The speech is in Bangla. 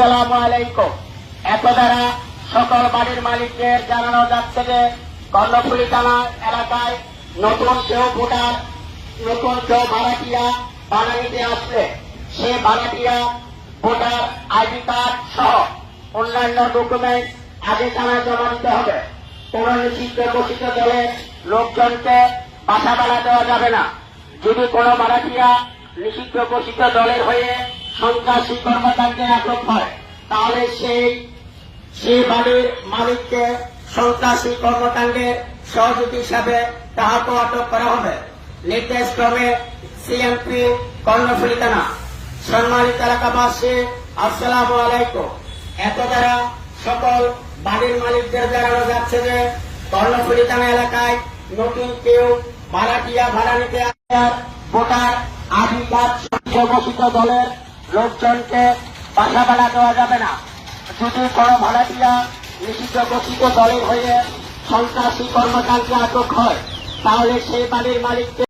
আসসালামু আলাইকুম। এত দ্বারা সকল বাড়ির মালিকদের জানানো যাচ্ছে যে কর্ণফুলী থানা এলাকায় নতুন কেউ ভোটার, নতুন কেউ ভাড়াটিয়া ভাড়া নিতে আসলে সে ভাড়াটিয়া ভোটার আইডি কার্ড সহ অন্যান্য ডকুমেন্ট আগে থানায় জমা দিতে হবে। কোন নিষিদ্ধ ঘোষিত দলের লোকজনকে বাসা ভাড়া দেওয়া যাবে না। যদি কোনো ভাড়াটিয়া নিষিদ্ধ ঘোষিত দলের হয়ে সন্ত্রাসী কর্মকাণ্ডে আটক হয় তাহলে সেই বাড়ির মালিককে সন্ত্রাসী কর্মকাণ্ডের সহযোগী হিসাবে তাহাকে আটক করা হবে। নির্দেশক্রমে সিএমপি কর্ণফুলী থানা। সম্মানিত এলাকাবাসী, আসসালামু আলাইকুম। এত দ্বারা সকল বাড়ির মালিকদের জানানো যাচ্ছে যে কর্ণফুলী থানা এলাকায় নতুন কেউ ভাড়াটিয়া ভাড়া নিতে আসার ভোটার আইডি কার্ড ঘোষিত দলের লোকজনকে বাসা ভাড়া দেওয়া যাবে না। যদি কোনো ভাড়াটিয়া নিষিদ্ধ ঘোষিত দলের হয়ে সন্ত্রাসী কর্মকাণ্ডে আটক হয় তাহলে সেই বাড়ির মালিককে